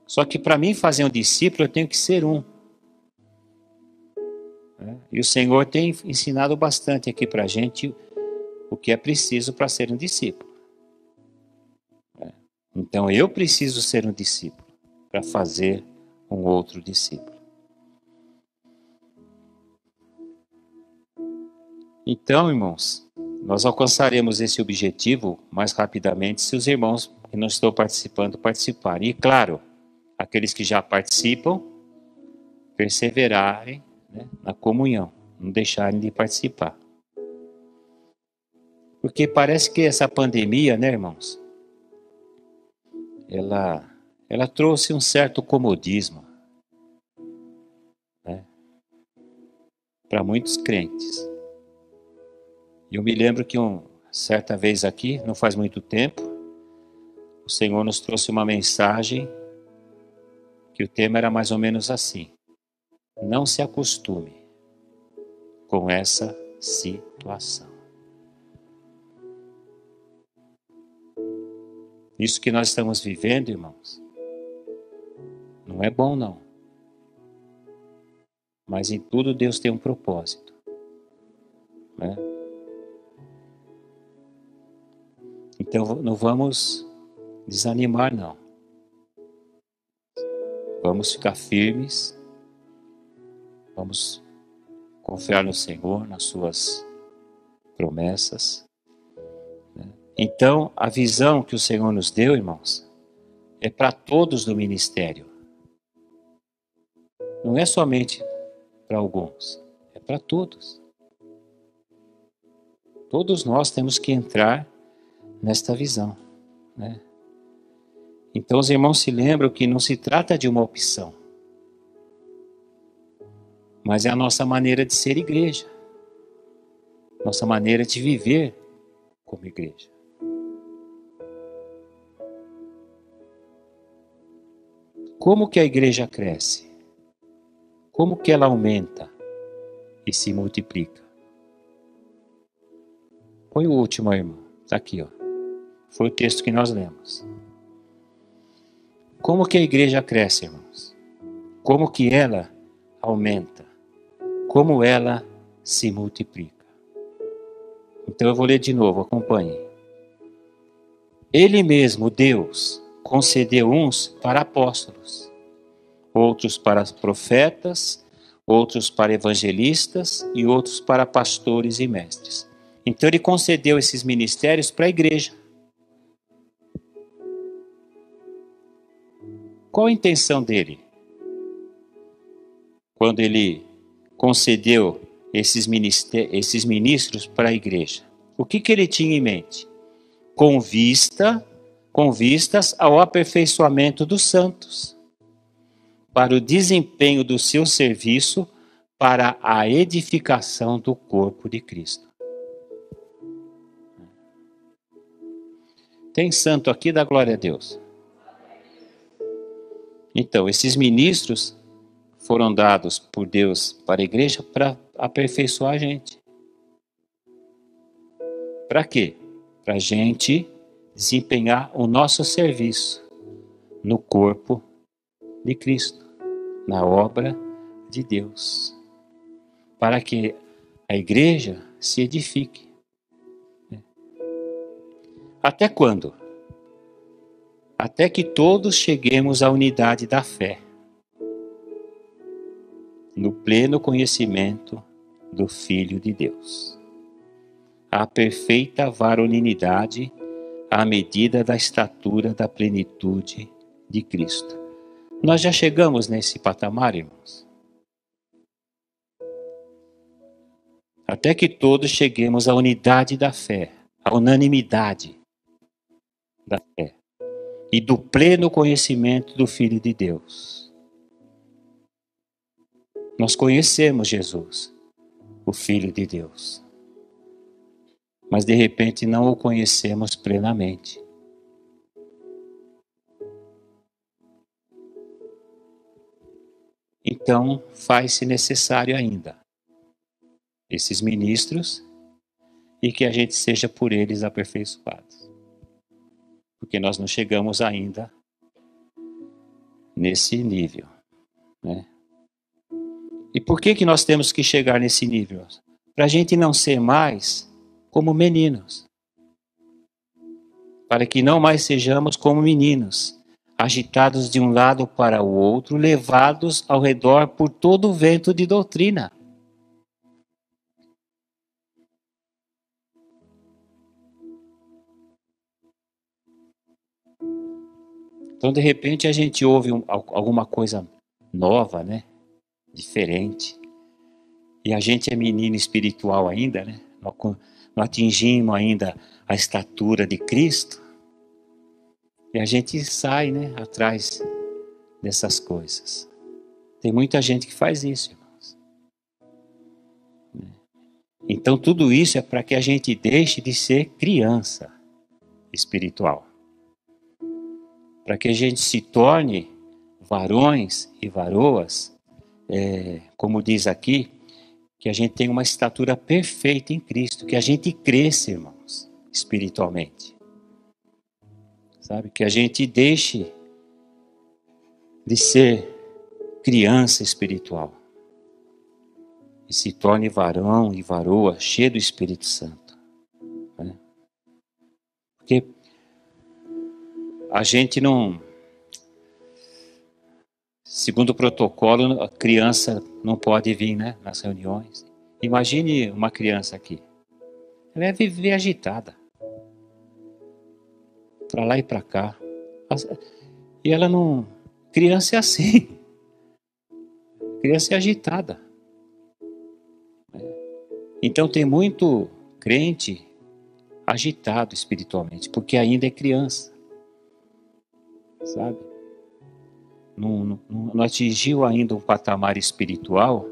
Só que para mim fazer um discípulo, eu tenho que ser um. E o Senhor tem ensinado bastante aqui para a gente o que é preciso para ser um discípulo. Então eu preciso ser um discípulo para fazer um outro discípulo. Então, irmãos, nós alcançaremos esse objetivo mais rapidamente se os irmãos que não estão participando participarem. E claro, aqueles que já participam, perseverarem, né, na comunhão, não deixarem de participar. Porque parece que essa pandemia, né, irmãos, ela trouxe um certo comodismo, né, para muitos crentes. Eu me lembro que certa vez aqui, não faz muito tempo, o Senhor nos trouxe uma mensagem que o tema era mais ou menos assim: não se acostume com essa situação. Isso que nós estamos vivendo, irmãos, não é bom não. Mas em tudo Deus tem um propósito, né? Então não vamos desanimar não. Vamos ficar firmes, vamos confiar no Senhor, nas suas promessas. Então, a visão que o Senhor nos deu, irmãos, é para todos do ministério. Não é somente para alguns, é para todos. Todos nós temos que entrar nesta visão, né? Então, os irmãos se lembram que não se trata de uma opção, mas é a nossa maneira de ser igreja, nossa maneira de viver como igreja. Como que a igreja cresce? Como que ela aumenta e se multiplica? Põe o último, irmão. Está aqui, ó. Foi o texto que nós lemos. Como que a igreja cresce, irmãos? Como que ela aumenta? Como ela se multiplica? Então eu vou ler de novo, acompanhe. Ele mesmo, Deus, concedeu uns para apóstolos, outros para profetas, outros para evangelistas e outros para pastores e mestres. Então ele concedeu esses ministérios para a igreja. Qual a intenção dele? Quando ele concedeu esses ministros para a igreja. O que ele tinha em mente? Com vistas ao aperfeiçoamento dos santos, para o desempenho do seu serviço, para a edificação do corpo de Cristo. Tem santo aqui, dá glória a Deus. Então, esses ministros foram dados por Deus para a igreja para aperfeiçoar a gente. Para quê? Para a gente desempenhar o nosso serviço no corpo de Cristo, na obra de Deus, para que a igreja se edifique. Até quando? Até que todos cheguemos à unidade da fé, no pleno conhecimento do Filho de Deus, à perfeita varonilidade, à medida da estatura da plenitude de Cristo. Nós já chegamos nesse patamar, irmãos? Até que todos cheguemos à unidade da fé, à unanimidade da fé e do pleno conhecimento do Filho de Deus. Nós conhecemos Jesus, o Filho de Deus, mas de repente não o conhecemos plenamente. Então faz-se necessário ainda esses ministros e que a gente seja por eles aperfeiçoados. Porque nós não chegamos ainda nesse nível, né? E por que nós temos que chegar nesse nível? Para a gente não ser mais como meninos. Para que não mais sejamos como meninos, agitados de um lado para o outro, levados ao redor por todo o vento de doutrina. Então, de repente, a gente ouve alguma coisa nova, né? Diferente. E a gente é menino espiritual ainda, né? Não atingimos ainda a estatura de Cristo. E a gente sai, né, atrás dessas coisas. Tem muita gente que faz isso, irmãos. Então tudo isso é para que a gente deixe de ser criança espiritual. Para que a gente se torne varões e varoas, como diz aqui, que a gente tenha uma estatura perfeita em Cristo, que a gente cresça, irmãos, espiritualmente. Sabe? Que a gente deixe de ser criança espiritual e se torne varão e varoa cheio do Espírito Santo. Né? Porque a gente não... Segundo o protocolo, a criança não pode vir, né, nas reuniões. Imagine uma criança aqui. Ela é viver agitada. Para lá e para cá. E ela não... Criança é assim. Criança é agitada. Então tem muito crente agitado espiritualmente, porque ainda é criança. Sabe? Não atingiu ainda um patamar espiritual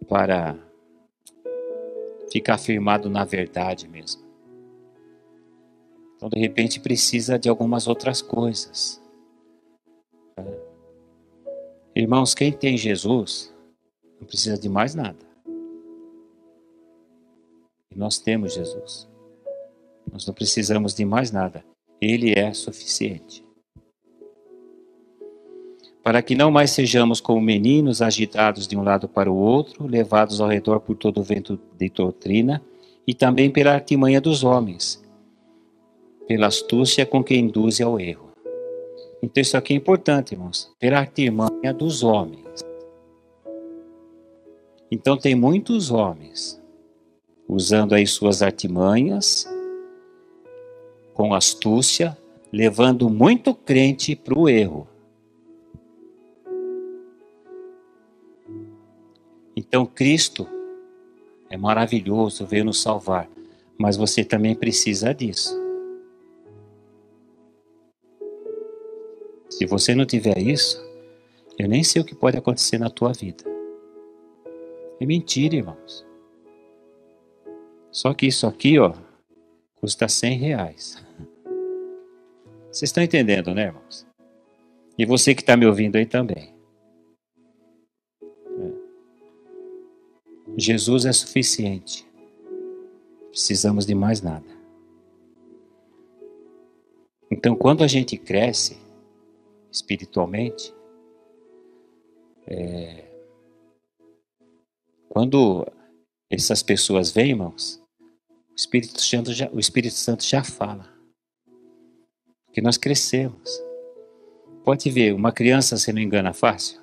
para ficar firmado na verdade mesmo. Então, de repente, precisa de algumas outras coisas. Irmãos, quem tem Jesus não precisa de mais nada. E nós temos Jesus. Nós não precisamos de mais nada. Ele é suficiente. Para que não mais sejamos como meninos agitados de um lado para o outro, levados ao redor por todo o vento de doutrina, e também pela artimanha dos homens, pela astúcia com que induzem ao erro. Então isso aqui é importante, irmãos, pela artimanha dos homens. Então tem muitos homens usando aí suas artimanhas, com astúcia, levando muito crente para o erro. Então Cristo é maravilhoso, veio nos salvar, mas você também precisa disso. Se você não tiver isso, eu nem sei o que pode acontecer na tua vida. É mentira, irmãos. Só que isso aqui, ó, custa R$100. Vocês estão entendendo, né, irmãos? E você que está me ouvindo aí também. Jesus é suficiente. Precisamos de mais nada. Então, quando a gente cresce espiritualmente, quando essas pessoas vêm, irmãos, o Espírito Santo já fala. Porque nós crescemos. Pode ver, uma criança você não engana fácil?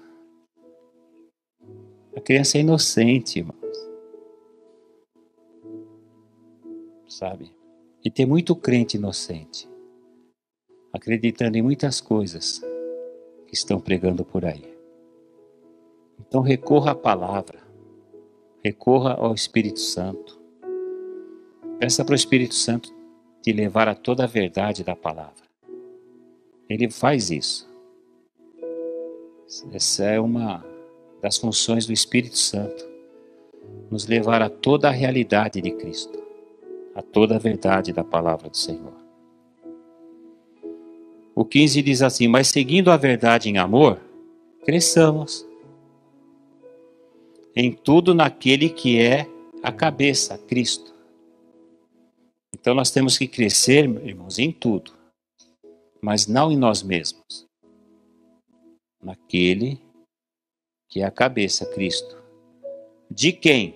A criança é inocente, irmãos. Sabe? E tem muito crente inocente, acreditando em muitas coisas que estão pregando por aí. Então recorra à palavra, recorra ao Espírito Santo. Peça para o Espírito Santo te levar a toda a verdade da palavra. Ele faz isso. Essa é uma das funções do Espírito Santo, nos levar a toda a realidade de Cristo, a toda a verdade da palavra do Senhor. O 15 diz assim: mas seguindo a verdade em amor, cresçamos em tudo naquele que é a cabeça, Cristo. Então nós temos que crescer, irmãos, em tudo, mas não em nós mesmos. naquele que é a cabeça, Cristo. De quem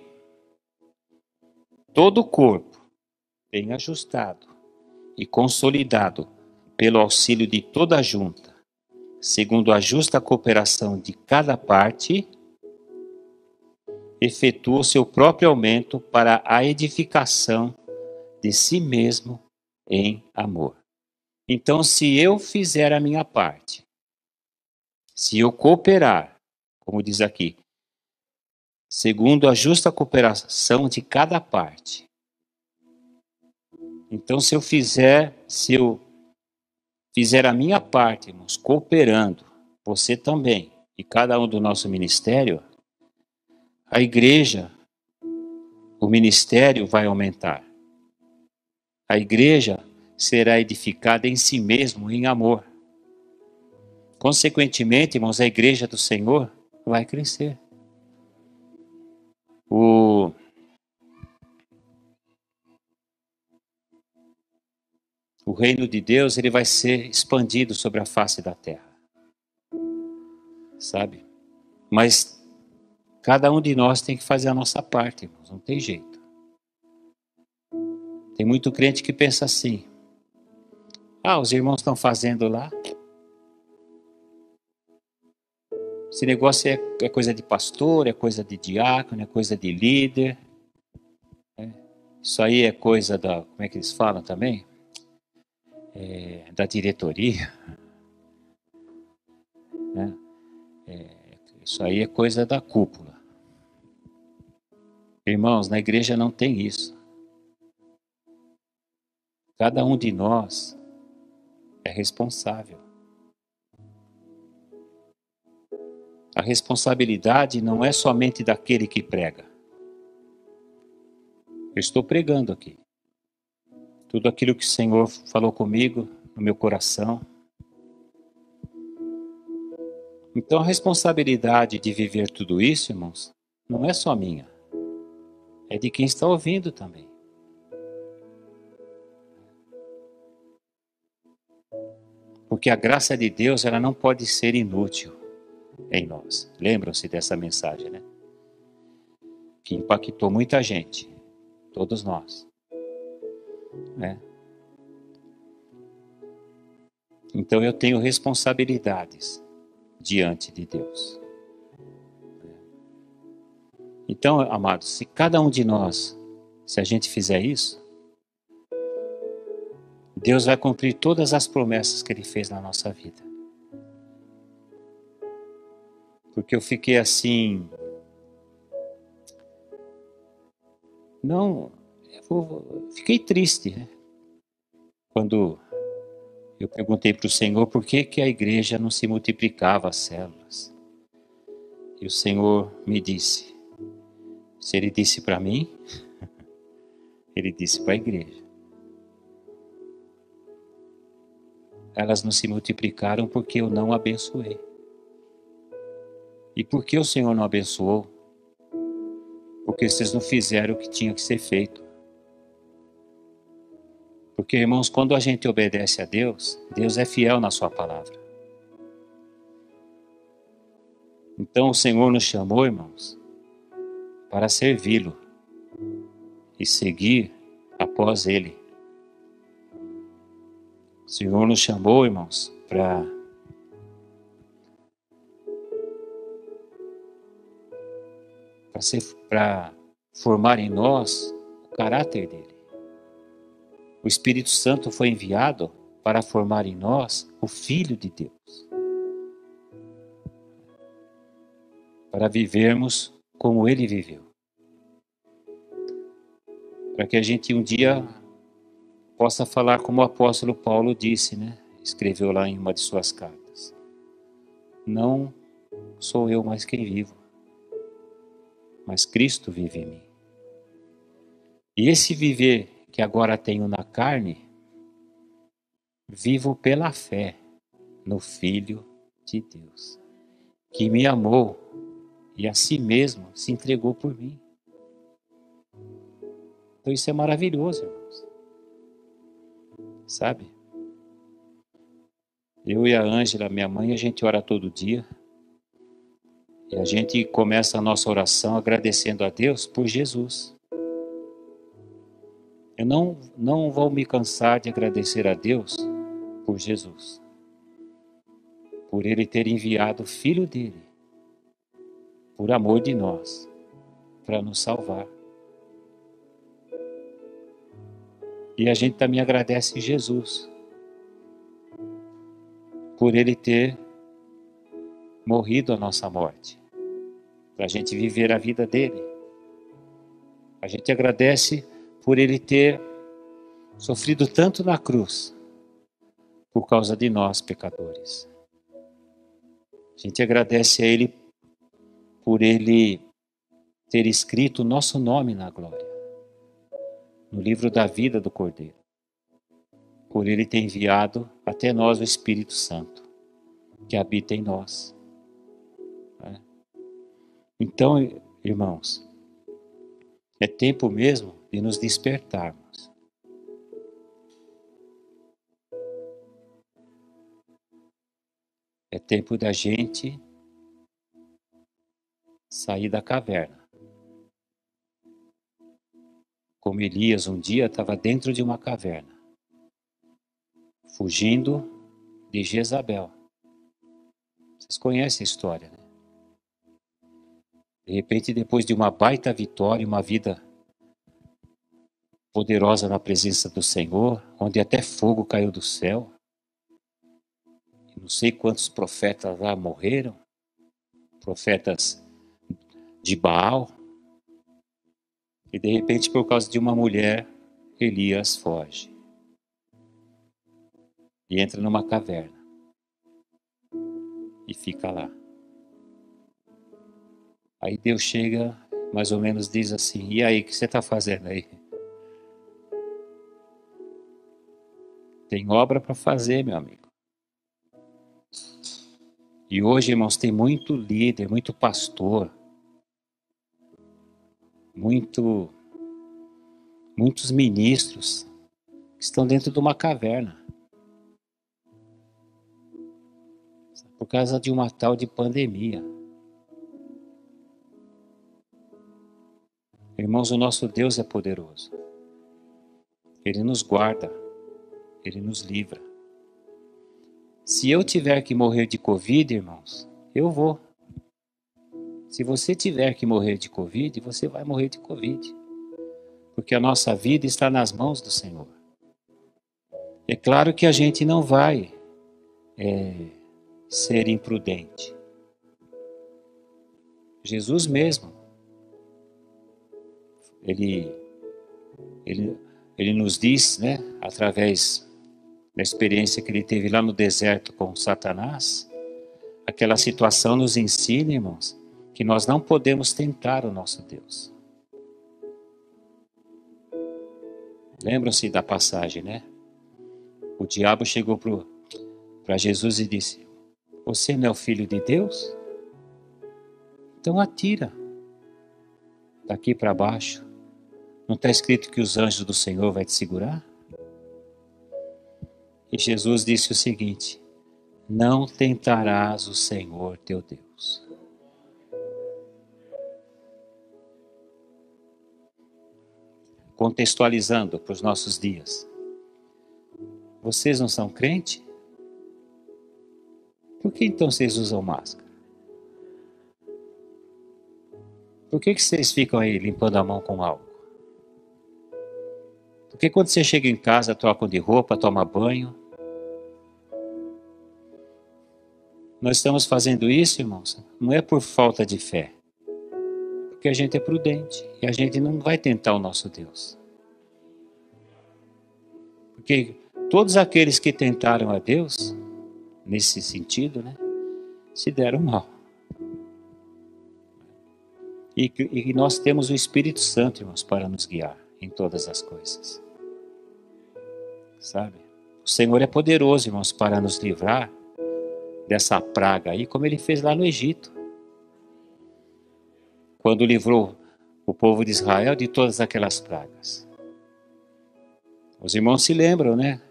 todo o corpo, bem ajustado e consolidado pelo auxílio de toda a junta, segundo a justa cooperação de cada parte, efetua o seu próprio aumento para a edificação de si mesmo em amor. Então, se eu fizer a minha parte, se eu cooperar, como diz aqui, segundo a justa cooperação de cada parte. Então, se eu fizer a minha parte, irmãos, cooperando, você também, e cada um do nosso ministério, a igreja, o ministério vai aumentar. A igreja será edificada em si mesmo, em amor. Consequentemente, irmãos, a igreja do Senhor vai crescer. O reino de Deus, ele vai ser expandido sobre a face da terra. Sabe? Mas cada um de nós tem que fazer a nossa parte, irmãos, não tem jeito. Tem muito crente que pensa assim: os irmãos estão fazendo lá. Esse negócio é coisa de pastor, é coisa de diácono, é coisa de líder. Isso aí é coisa da, como é que eles falam também? Da diretoria. Né? Isso aí é coisa da cúpula. Irmãos, na igreja não tem isso. Cada um de nós é responsável. A responsabilidade não é somente daquele que prega. Eu estou pregando aqui. Tudo aquilo que o Senhor falou comigo, no meu coração. Então a responsabilidade de viver tudo isso, irmãos, não é só minha. É de quem está ouvindo também. Porque a graça de Deus, ela não pode ser inútil em nós. Lembram-se dessa mensagem, né? Que impactou muita gente. Todos nós. Né? Então eu tenho responsabilidades diante de Deus. Então, amados, se cada um de nós, se a gente fizer isso, Deus vai cumprir todas as promessas que Ele fez na nossa vida. Porque eu fiquei assim... Fiquei triste, né? Quando eu perguntei para o Senhor por que a igreja não se multiplicava as células. E o Senhor me disse, se Ele disse para mim, Ele disse para a igreja. Elas não se multiplicaram porque eu não abençoei. E por que o Senhor não abençoou? Porque vocês não fizeram o que tinha que ser feito. Porque, irmãos, quando a gente obedece a Deus, Deus é fiel na sua palavra. Então o Senhor nos chamou, irmãos, para servi-lo e seguir após Ele. O Senhor nos chamou, irmãos, para formar em nós o caráter dele. O Espírito Santo foi enviado para formar em nós o Filho de Deus. Para vivermos como Ele viveu. Para que a gente um dia possa falar como o apóstolo Paulo disse, né? Escreveu lá em uma de suas cartas. Não sou eu mais quem vivo, mas Cristo vive em mim. E esse viver que agora tenho na carne, vivo pela fé no Filho de Deus, que me amou e a si mesmo se entregou por mim. Então isso é maravilhoso, irmãos. Sabe? Eu e a Ângela, minha mãe, a gente ora todo dia, E a gente começa a nossa oração agradecendo a Deus por Jesus. Eu não vou me cansar de agradecer a Deus por Jesus. Por Ele ter enviado o Filho dEle, por amor de nós, para nos salvar. E a gente também agradece Jesus, por Ele ter morrido a nossa morte, para a gente viver a vida dEle. A gente agradece por Ele ter sofrido tanto na cruz, por causa de nós, pecadores. A gente agradece a Ele por Ele ter escrito o nosso nome na glória, no livro da vida do Cordeiro. Por Ele ter enviado até nós o Espírito Santo, que habita em nós. Então, irmãos, é tempo mesmo de nos despertarmos. É tempo da gente sair da caverna. Como Elias um dia estava dentro de uma caverna, fugindo de Jezabel. Vocês conhecem a história, né? De repente, depois de uma baita vitória, uma vida poderosa na presença do Senhor, onde até fogo caiu do céu, não sei quantos profetas lá morreram, profetas de Baal, e de repente, por causa de uma mulher, Elias foge e entra numa caverna e fica lá. Aí Deus chega, mais ou menos diz assim: e aí, o que você está fazendo aí? Tem obra para fazer, meu amigo. E hoje, irmãos, tem muito líder, muito pastor, muitos ministros que estão dentro de uma caverna. Por causa de uma tal de pandemia. Irmãos, o nosso Deus é poderoso. Ele nos guarda. Ele nos livra. Se eu tiver que morrer de Covid, irmãos, eu vou. Se você tiver que morrer de Covid, você vai morrer de Covid. Porque a nossa vida está nas mãos do Senhor. É claro que a gente não vai ser imprudente. Jesus mesmo, ele nos diz, né, através da experiência que ele teve lá no deserto com Satanás, aquela situação nos ensina, irmãos, que nós não podemos tentar o nosso Deus. Lembram-se da passagem, né? O diabo chegou para Jesus e disse: você não é o filho de Deus? Então atira daqui para baixo. Não está escrito que os anjos do Senhor vão te segurar? E Jesus disse o seguinte: não tentarás o Senhor teu Deus. Contextualizando para os nossos dias. Vocês não são crente? Por que então vocês usam máscara? Por que vocês ficam aí limpando a mão com álcool? Por que quando você chega em casa, trocam de roupa, toma banho? Nós estamos fazendo isso, irmãos, não é por falta de fé. Porque a gente é prudente e a gente não vai tentar o nosso Deus. Porque todos aqueles que tentaram a Deus, nesse sentido, né, se deram mal. E nós temos o Espírito Santo, irmãos, para nos guiar em todas as coisas. Sabe? O Senhor é poderoso, irmãos, para nos livrar dessa praga aí, como ele fez lá no Egito. Quando livrou o povo de Israel de todas aquelas pragas. Os irmãos se lembram, né,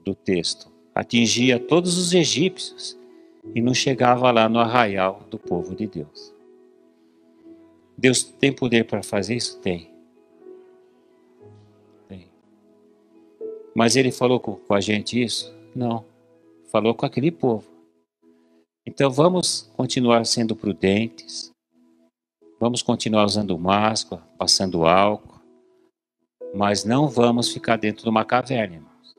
do texto. Atingia todos os egípcios e não chegava lá no arraial do povo de Deus. Deus tem poder para fazer isso? Tem. Tem. Mas ele falou com a gente isso? Não. Falou com aquele povo. Então vamos continuar sendo prudentes, vamos continuar usando máscara, passando álcool, mas não vamos ficar dentro de uma caverna, irmãos.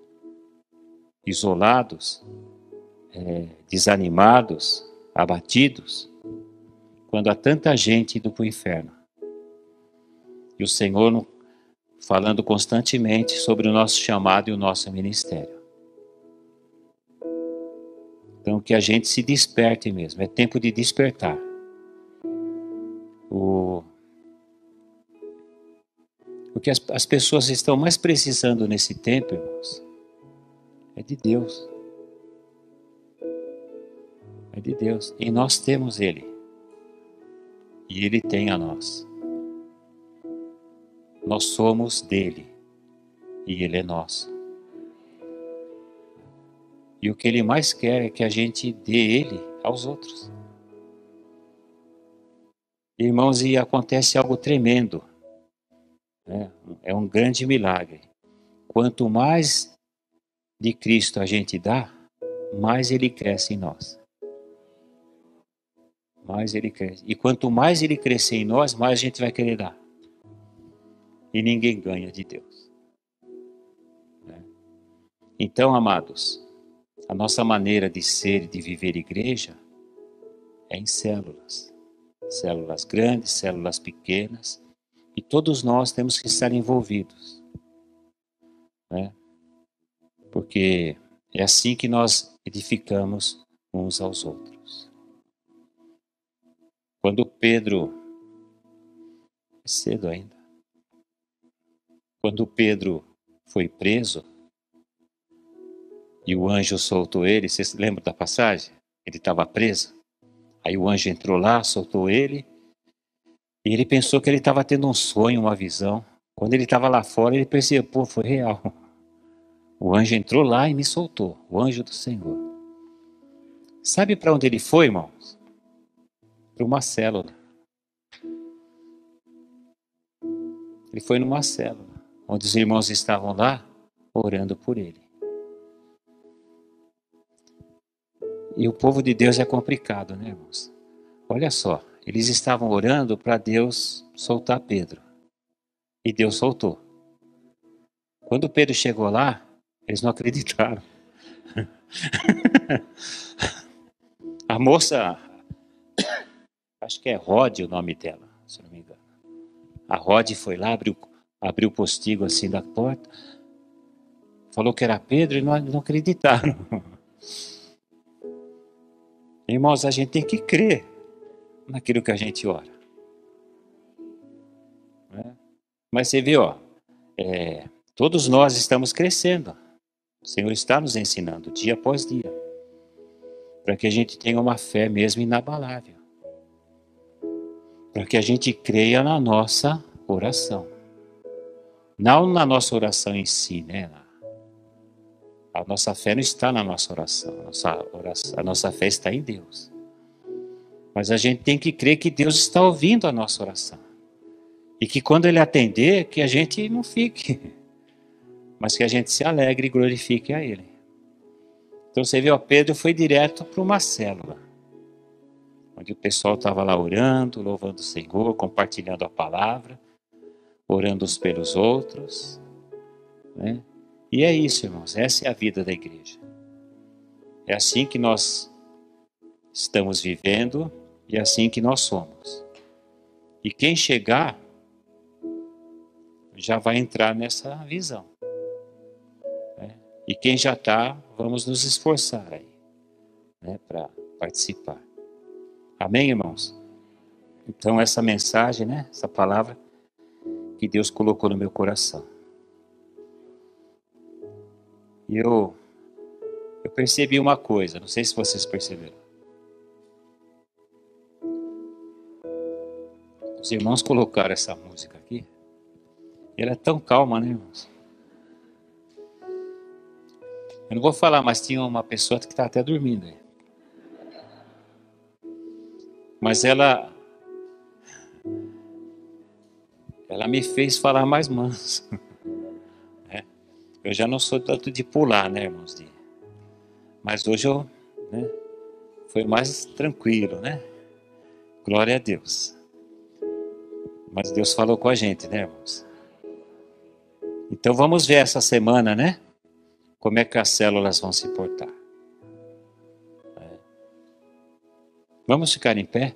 Isolados, desanimados, abatidos, quando há tanta gente indo para o inferno. E o Senhor falando constantemente sobre o nosso chamado e o nosso ministério. Então que a gente se desperte mesmo, é tempo de despertar. O que as pessoas estão mais precisando nesse tempo, irmãos, é de Deus. É de Deus. E nós temos Ele. E Ele tem a nós. Nós somos dele. E Ele é nosso. E o que Ele mais quer é que a gente dê Ele aos outros. Irmãos, e acontece algo tremendo. É um grande milagre. Quanto mais de Cristo a gente dá, mais Ele cresce em nós. Mais Ele cresce. E quanto mais Ele crescer em nós, mais a gente vai querer dar. E ninguém ganha de Deus. Então, amados, a nossa maneira de ser e de viver igreja é em células. Células grandes, células pequenas. E todos nós temos que estar envolvidos. Porque é assim que nós edificamos uns aos outros. Quando Pedro... É cedo ainda. Quando Pedro foi preso e o anjo soltou ele, vocês lembram da passagem? Ele estava preso. Aí o anjo entrou lá, soltou ele. E ele pensou que ele estava tendo um sonho, uma visão. Quando ele estava lá fora, ele percebeu, pô, foi real. O anjo entrou lá e me soltou, o anjo do Senhor. Sabe para onde ele foi, irmãos? Para uma célula. Ele foi numa célula, onde os irmãos estavam lá, orando por ele. E o povo de Deus é complicado, né, irmãos? Olha só, eles estavam orando para Deus soltar Pedro. E Deus soltou. Quando Pedro chegou lá, eles não acreditaram. A moça, acho que é Rod o nome dela, se não me engano. A Rod foi lá, abriu o postigo assim da porta, falou que era Pedro e não acreditaram. Irmãos, a gente tem que crer naquilo que a gente ora. Mas você vê, todos nós estamos crescendo. O Senhor está nos ensinando dia após dia. Para que a gente tenha uma fé mesmo inabalável. Para que a gente creia na nossa oração. Não na nossa oração em si, né? A nossa fé não está na nossa oração. A nossa fé está em Deus. Mas a gente tem que crer que Deus está ouvindo a nossa oração. E que quando Ele atender, que a gente não fique. Mas que a gente se alegre e glorifique a Ele. Então você vê, Pedro foi direto para uma célula. Onde o pessoal estava lá orando, louvando o Senhor, compartilhando a palavra. Orando uns pelos outros. Né? E é isso, irmãos. Essa é a vida da igreja. É assim que nós estamos vivendo e é assim que nós somos. E quem chegar já vai entrar nessa visão. Né? E quem já está, vamos nos esforçar aí, né, para participar. Amém, irmãos? Então essa mensagem, né, essa palavra que Deus colocou no meu coração. E eu percebi uma coisa, não sei se vocês perceberam. Os irmãos colocaram essa música aqui. Ela é tão calma, né, irmãos? Eu não vou falar, mas tinha uma pessoa que está até dormindo aí. Mas ela me fez falar mais manso. Né? Eu já não sou tanto de pular, né, irmãos? Mas hoje né, foi mais tranquilo, né? Glória a Deus. Mas Deus falou com a gente, né, irmãos? Então vamos ver essa semana, né? Como é que as células vão se portar. Vamos ficar em pé?